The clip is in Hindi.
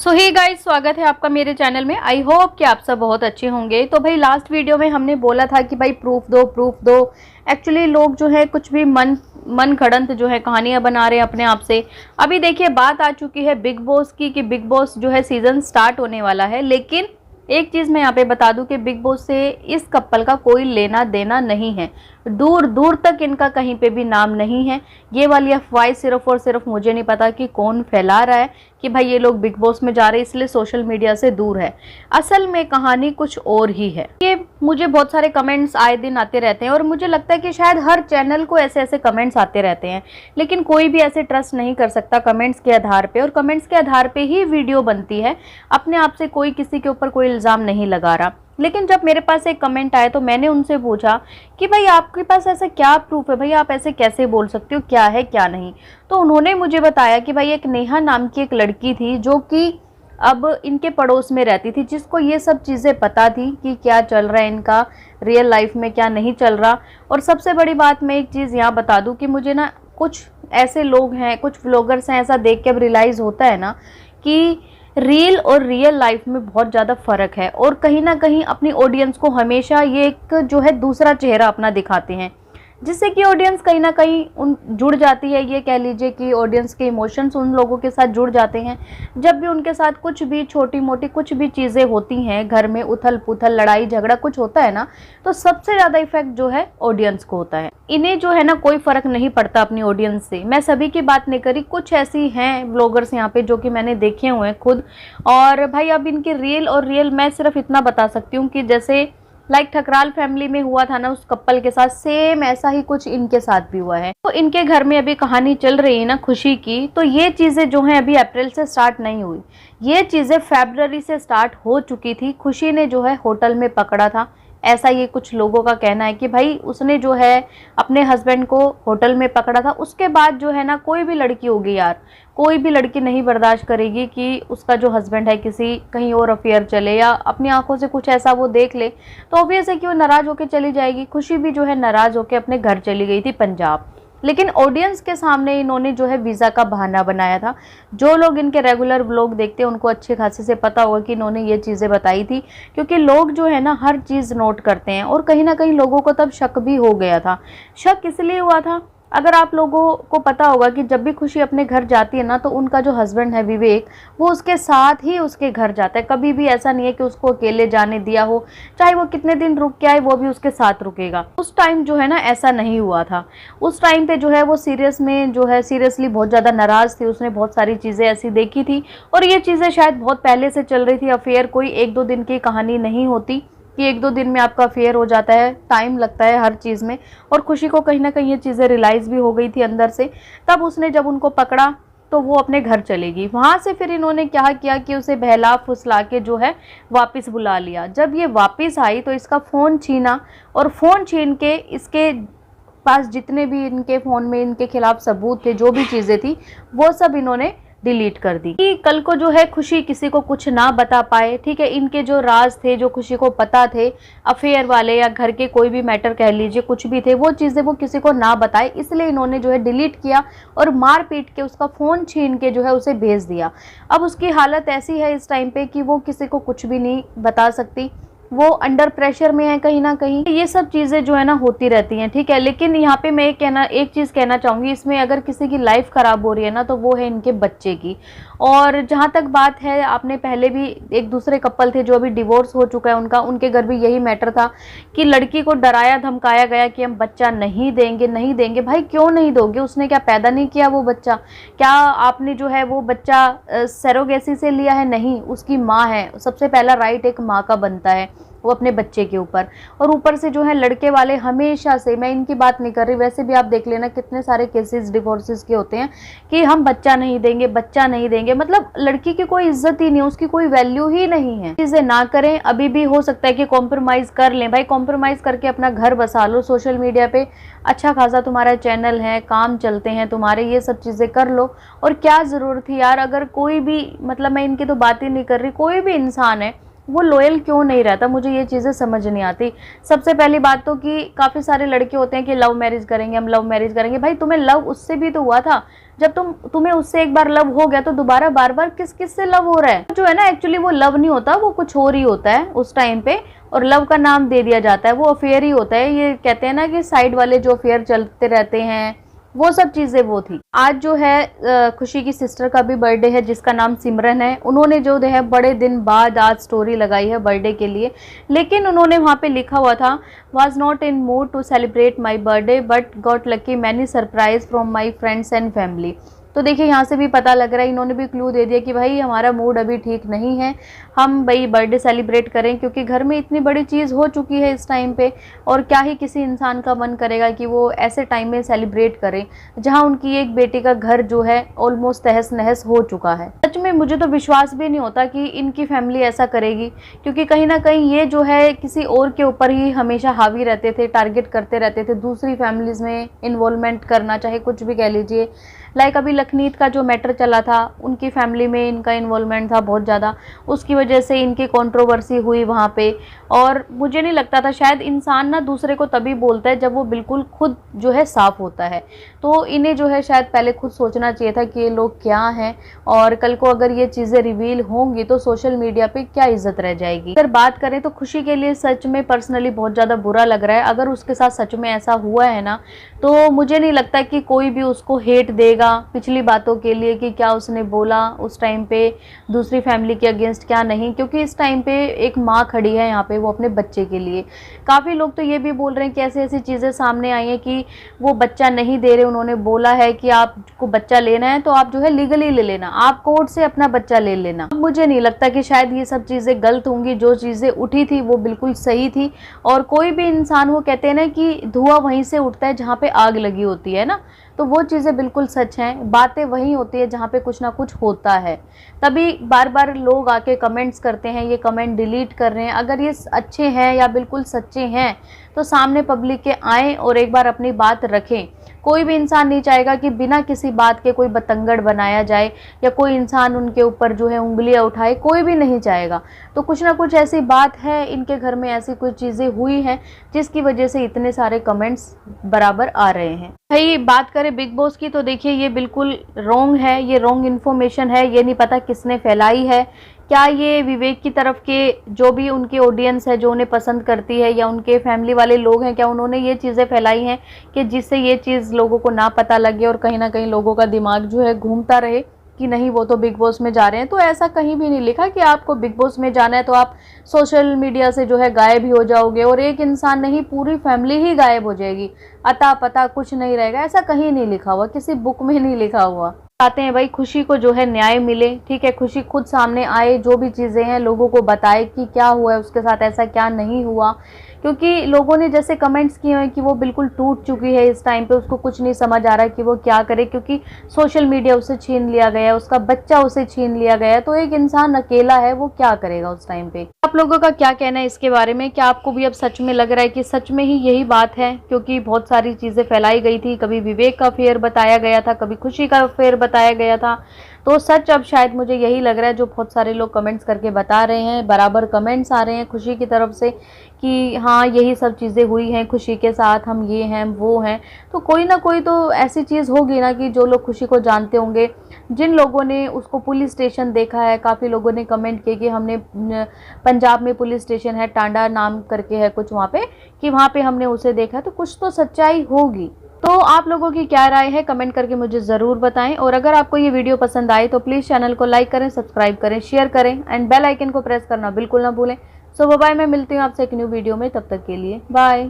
सो हे गाइस, स्वागत है आपका मेरे चैनल में। आई होप कि आप सब बहुत अच्छे होंगे। तो भाई लास्ट वीडियो में हमने बोला था कि भाई प्रूफ दो। एक्चुअली लोग जो है कुछ भी मन गढ़ंत जो है कहानियां बना रहे हैं अपने आप से। अभी देखिए बात आ चुकी है बिग बॉस की कि बिग बॉस जो है सीजन स्टार्ट होने वाला है। लेकिन एक चीज मैं यहाँ पे बता दूं कि बिग बॉस से इस कपल का कोई लेना देना नहीं है। दूर दूर तक इनका कहीं पे भी नाम नहीं है। ये वाली अफवाह सिर्फ और सिर्फ मुझे नहीं पता कि कौन फैला रहा है कि भाई ये लोग बिग बॉस में जा रहे हैं इसलिए सोशल मीडिया से दूर है। असल में कहानी कुछ और ही है। ये मुझे बहुत सारे कमेंट्स आए दिन आते रहते हैं और मुझे लगता है कि शायद हर चैनल को ऐसे ऐसे कमेंट्स आते रहते हैं, लेकिन कोई भी ऐसे ट्रस्ट नहीं कर सकता कमेंट्स के आधार पे। और कमेंट्स के आधार पे ही वीडियो बनती है, अपने आप से कोई किसी के ऊपर कोई इल्जाम नहीं लगा रहा। लेकिन जब मेरे पास एक कमेंट आया तो मैंने उनसे पूछा कि भाई आपके पास ऐसा क्या प्रूफ है, भाई आप ऐसे कैसे बोल सकते हो, क्या है क्या नहीं। तो उन्होंने मुझे बताया कि भाई एक नेहा नाम की एक लड़की थी जो कि अब इनके पड़ोस में रहती थी, जिसको ये सब चीज़ें पता थी कि क्या चल रहा है इनका रियल लाइफ में, क्या नहीं चल रहा। और सबसे बड़ी बात मैं एक चीज़ यहाँ बता दूँ कि मुझे ना कुछ ऐसे लोग हैं, कुछ व्लॉगर्स हैं, ऐसा देख के अब रियलाइज़ होता है ना कि रील और रियल लाइफ में बहुत ज़्यादा फ़र्क है। और कहीं ना कहीं अपनी ऑडियंस को हमेशा ये एक जो है दूसरा चेहरा अपना दिखाते हैं, जिससे कि ऑडियंस कहीं ना कहीं उन जुड़ जाती है। ये कह लीजिए कि ऑडियंस के इमोशंस उन लोगों के साथ जुड़ जाते हैं। जब भी उनके साथ कुछ भी छोटी मोटी कुछ भी चीज़ें होती हैं, घर में उथल पुथल लड़ाई झगड़ा कुछ होता है ना, तो सबसे ज़्यादा इफेक्ट जो है ऑडियंस को होता है। इन्हें जो है ना कोई फ़र्क नहीं पड़ता अपनी ऑडियंस से। मैं सभी की बात नहीं करी, कुछ ऐसी हैं ब्लॉगर्स यहाँ पे जो कि मैंने देखे हुए हैं खुद। और भाई अब इनकी रियल मैं सिर्फ इतना बता सकती हूँ कि जैसे ठकराल फैमिली में हुआ था ना उस कपल के साथ, सेम ऐसा ही कुछ इनके साथ भी हुआ है। तो इनके घर में अभी कहानी चल रही है ना खुशी की, तो ये चीज़ें जो हैं अभी अप्रैल से स्टार्ट नहीं हुई, ये चीज़ें फरवरी से स्टार्ट हो चुकी थी। खुशी ने जो है होटल में पकड़ा था, ऐसा ये कुछ लोगों का कहना है कि भाई उसने जो है अपने हस्बैंड को होटल में पकड़ा था। उसके बाद जो है ना कोई भी लड़की होगी यार, कोई भी लड़की नहीं बर्दाश्त करेगी कि उसका जो हस्बैंड है किसी कहीं और अफेयर चले या अपनी आंखों से कुछ ऐसा वो देख ले, तो ऑब्वियस है कि वो नाराज होकर चली जाएगी। खुशी भी जो है नाराज होकर अपने घर चली गई थी पंजाब। लेकिन ऑडियंस के सामने इन्होंने जो है वीज़ा का बहाना बनाया था। जो लोग इनके रेगुलर व्लॉग देखते हैं उनको अच्छे खासे से पता होगा कि इन्होंने ये चीज़ें बताई थी, क्योंकि लोग जो है ना हर चीज़ नोट करते हैं। और कहीं ना कहीं लोगों को तब शक भी हो गया था। शक इसलिए हुआ था, अगर आप लोगों को पता होगा कि जब भी खुशी अपने घर जाती है ना, तो उनका जो हस्बैंड है विवेक, वो उसके साथ ही उसके घर जाता है। कभी भी ऐसा नहीं है कि उसको अकेले जाने दिया हो, चाहे वो कितने दिन रुक के आए वो भी उसके साथ रुकेगा। उस टाइम जो है ना ऐसा नहीं हुआ था। उस टाइम पे जो है वो सीरियसली बहुत ज़्यादा नाराज़ थी। उसने बहुत सारी चीज़ें ऐसी देखी थी और ये चीज़ें शायद बहुत पहले से चल रही थी। अफेयर कोई एक दो दिन की कहानी नहीं होती कि एक दो दिन में आपका अफेयर हो जाता है, टाइम लगता है हर चीज़ में। और खुशी को कहीं ना कहीं ये चीज़ें रियलाइज़ भी हो गई थी अंदर से। तब उसने जब उनको पकड़ा तो वो अपने घर चलेगी। वहाँ से फिर इन्होंने क्या किया कि उसे बहला फुसला के जो है वापस बुला लिया। जब ये वापस आई तो इसका फ़ोन छीना और फ़ोन छीन के इसके पास जितने भी इनके फ़ोन में इनके खिलाफ सबूत थे, जो भी चीज़ें थी, वो सब इन्होंने डिलीट कर दी कि कल को जो है खुशी किसी को कुछ ना बता पाए। ठीक है, इनके जो राज थे जो खुशी को पता थे, अफेयर वाले या घर के कोई भी मैटर कह लीजिए कुछ भी थे, वो चीज़ें वो किसी को ना बताए, इसलिए इन्होंने जो है डिलीट किया और मार पीट के उसका फ़ोन छीन के जो है उसे भेज दिया। अब उसकी हालत ऐसी है इस टाइम पे कि वो किसी को कुछ भी नहीं बता सकती, वो अंडर प्रेशर में है कहीं ना कहीं। ये सब चीज़ें जो है ना होती रहती हैं। ठीक है, लेकिन यहाँ पे मैं एक चीज़ कहना चाहूँगी, इसमें अगर किसी की लाइफ ख़राब हो रही है ना तो वो है इनके बच्चे की। और जहाँ तक बात है, आपने पहले भी एक दूसरे कपल थे जो अभी डिवोर्स हो चुका है उनका, उनके घर भी यही मैटर था कि लड़की को डराया धमकाया गया कि हम बच्चा नहीं देंगे। भाई क्यों नहीं दोगे? उसने क्या पैदा नहीं किया वो बच्चा? क्या आपने जो है वो बच्चा सरोगेसी से लिया है? नहीं, उसकी माँ है। सबसे पहला राइट एक माँ का बनता है वो अपने बच्चे के ऊपर। और ऊपर से जो है लड़के वाले हमेशा से, मैं इनकी बात नहीं कर रही, वैसे भी आप देख लेना कितने सारे केसेस डिवोर्सेस के होते हैं कि हम बच्चा नहीं देंगे। मतलब लड़की की कोई इज्जत ही नहीं, उसकी कोई वैल्यू ही नहीं है। चीजें ना करें, अभी भी हो सकता है कि कॉम्प्रोमाइज कर लें। भाई कॉम्प्रोमाइज करके अपना घर बसा लो, सोशल मीडिया पे अच्छा खासा तुम्हारा चैनल है, काम चलते हैं तुम्हारे, ये सब चीजें कर लो। और क्या जरूरत थी यार? अगर कोई भी, मतलब मैं इनकी तो बात ही नहीं कर रही, कोई भी इंसान है वो लॉयल क्यों नहीं रहता, मुझे ये चीज़ें समझ नहीं आती। सबसे पहली बात तो कि काफ़ी सारे लड़के होते हैं कि लव मैरिज करेंगे, हम लव मैरिज करेंगे। भाई तुम्हें लव उससे भी तो हुआ था, जब तुम्हें उससे एक बार लव हो गया तो दोबारा बार बार किस किस से लव हो रहा है? जो है ना, एक्चुअली वो लव नहीं होता, वो कुछ और ही होता है उस टाइम पे, और लव का नाम दे दिया जाता है, वो अफेयर ही होता है। ये कहते हैं ना कि साइड वाले जो अफेयर चलते रहते हैं, वो सब चीजें वो थी। आज जो है खुशी की सिस्टर का भी बर्थडे है, जिसका नाम सिमरन है। उन्होंने जो है बड़े दिन बाद आज स्टोरी लगाई है बर्थडे के लिए, लेकिन उन्होंने वहाँ पे लिखा हुआ था, was not in mood to celebrate my birthday but got lucky many surprise from my friends and family। तो देखिए यहाँ से भी पता लग रहा है, इन्होंने भी क्लू दे दिया कि भाई हमारा मूड अभी ठीक नहीं है, हम भाई बर्थडे सेलिब्रेट करें, क्योंकि घर में इतनी बड़ी चीज़ हो चुकी है इस टाइम पे, और क्या ही किसी इंसान का मन करेगा कि वो ऐसे टाइम में सेलिब्रेट करें जहाँ उनकी एक बेटी का घर जो है ऑलमोस्ट तहस नहस हो चुका है। सच में मुझे तो विश्वास भी नहीं होता कि इनकी फैमिली ऐसा करेगी, क्योंकि कहीं ना कहीं ये जो है किसी और के ऊपर ही हमेशा हावी रहते थे, टारगेट करते रहते थे, दूसरी फैमिलीज में इन्वॉल्वमेंट करना, चाहे कुछ भी कह लीजिए। लाइक अभी लखनीत का जो मैटर चला था, उनकी फैमिली में इनका इन्वॉल्वमेंट था बहुत ज़्यादा, उसकी वजह से इनकी कंट्रोवर्सी हुई वहाँ पे। और मुझे नहीं लगता था, शायद इंसान ना दूसरे को तभी बोलता है जब वो बिल्कुल खुद जो है साफ होता है। तो इन्हें जो है शायद पहले खुद सोचना चाहिए था कि ये लोग क्या हैं, और कल को अगर ये चीज़ें रिवील होंगी तो सोशल मीडिया पे क्या इज्जत रह जाएगी। अगर बात करें तो खुशी के लिए सच में पर्सनली बहुत ज़्यादा बुरा लग रहा है। अगर उसके साथ सच में ऐसा हुआ है ना, तो मुझे नहीं लगता कि कोई भी उसको हेट देगा पिछली बातों के लिए कि क्या उसने बोला उस टाइम पे दूसरी फैमिली के अगेंस्ट, क्या नहीं। क्योंकि इस टाइम पे एक माँ खड़ी है यहाँ पे, वो अपने बच्चे के लिए। काफ़ी लोग तो ये भी बोल रहे हैं कि ऐसी ऐसी चीज़ें सामने आई हैं कि वो बच्चा नहीं दे रहे। उन्होंने बोला है कि आपको बच्चा लेना है तो आप जो है लीगली ले लेना, आप कोर्ट से अपना बच्चा ले लेना। मुझे नहीं लगता कि शायद ये सब चीज़ें गलत होंगी, जो चीज़ें उठी थी वो बिल्कुल सही थी। और कोई भी इंसान, वो कहते हैं ना कि धुआं वहीं से उठता है जहाँ पे आग लगी होती है ना, तो वो चीज़ें बिल्कुल सच हैं। बातें वहीं होती है जहाँ पे कुछ ना कुछ होता है, तभी बार बार लोग आके कमेंट्स करते हैं, ये कमेंट डिलीट कर रहे हैं। अगर ये अच्छे हैं या बिल्कुल सच्चे हैं तो सामने पब्लिक के आएँ और एक बार अपनी बात रखें। कोई भी इंसान नहीं चाहेगा कि बिना किसी बात के कोई बतंगड़ बनाया जाए या कोई इंसान उनके ऊपर जो है उंगलियां उठाए, कोई भी नहीं चाहेगा। तो कुछ ना कुछ ऐसी बात है, इनके घर में ऐसी कुछ चीज़ें हुई हैं जिसकी वजह से इतने सारे कमेंट्स बराबर आ रहे हैं। भाई बात करें बिग बॉस की, तो देखिए ये बिल्कुल रॉन्ग है, ये रॉन्ग इन्फॉर्मेशन है। ये नहीं पता किसने फैलाई है, क्या ये विवेक की तरफ के जो भी उनकी ऑडियंस है, जो उन्हें पसंद करती है, या उनके फैमिली वाले लोग हैं, क्या उन्होंने ये चीज़ें फैलाई हैं कि जिससे ये चीज़ लोगों को ना पता लगे और कहीं ना कहीं लोगों का दिमाग जो है घूमता रहे कि नहीं वो तो बिग बॉस में जा रहे हैं। तो ऐसा कहीं भी नहीं लिखा कि आपको बिग बॉस में जाना है तो आप सोशल मीडिया से जो है गायब ही हो जाओगे, और एक इंसान नहीं पूरी फैमिली ही गायब हो जाएगी, अता पता कुछ नहीं रहेगा। ऐसा कहीं नहीं लिखा हुआ, किसी बुक में नहीं लिखा हुआ। चाहते हैं भाई खुशी को जो है न्याय मिले, ठीक है, खुशी खुद सामने आए, जो भी चीज़ें हैं लोगों को बताए कि क्या हुआ है उसके साथ, ऐसा क्या नहीं हुआ। क्योंकि लोगों ने जैसे कमेंट्स किए हैं कि वो बिल्कुल टूट चुकी है इस टाइम पे, उसको कुछ नहीं समझ आ रहा है कि वो क्या करे, क्योंकि सोशल मीडिया उसे छीन लिया गया है, उसका बच्चा उसे छीन लिया गया है। तो एक इंसान अकेला है, वो क्या करेगा उस टाइम पे। आप लोगों का क्या कहना है इसके बारे में? क्या आपको भी अब सच में लग रहा है कि सच में ही यही बात है? क्योंकि बहुत सारी चीज़ें फैलाई गई थी, कभी विवेक का अफेयर बताया गया था, कभी खुशी का अफेयर बताया गया था। तो सच अब शायद मुझे यही लग रहा है, जो बहुत सारे लोग कमेंट्स करके बता रहे हैं, बराबर कमेंट्स आ रहे हैं खुशी की तरफ से कि हाँ यही सब चीज़ें हुई हैं खुशी के साथ, हम ये हैं वो हैं। तो कोई ना कोई तो ऐसी चीज़ होगी ना कि जो लोग खुशी को जानते होंगे, जिन लोगों ने उसको पुलिस स्टेशन देखा है। काफ़ी लोगों ने कमेंट किए कि हमने पंजाब में पुलिस स्टेशन है, टांडा नाम करके है कुछ वहाँ पे, कि वहाँ पे हमने उसे देखा। तो कुछ तो सच्चाई होगी। तो आप लोगों की क्या राय है कमेंट करके मुझे ज़रूर बताएं। और अगर आपको ये वीडियो पसंद आए तो प्लीज़ चैनल को लाइक करें, सब्सक्राइब करें, शेयर करें एंड बेल आइकन को प्रेस करना बिल्कुल ना भूलें। सो बाय, मैं मिलती हूँ आपसे एक न्यू वीडियो में, तब तक के लिए बाय।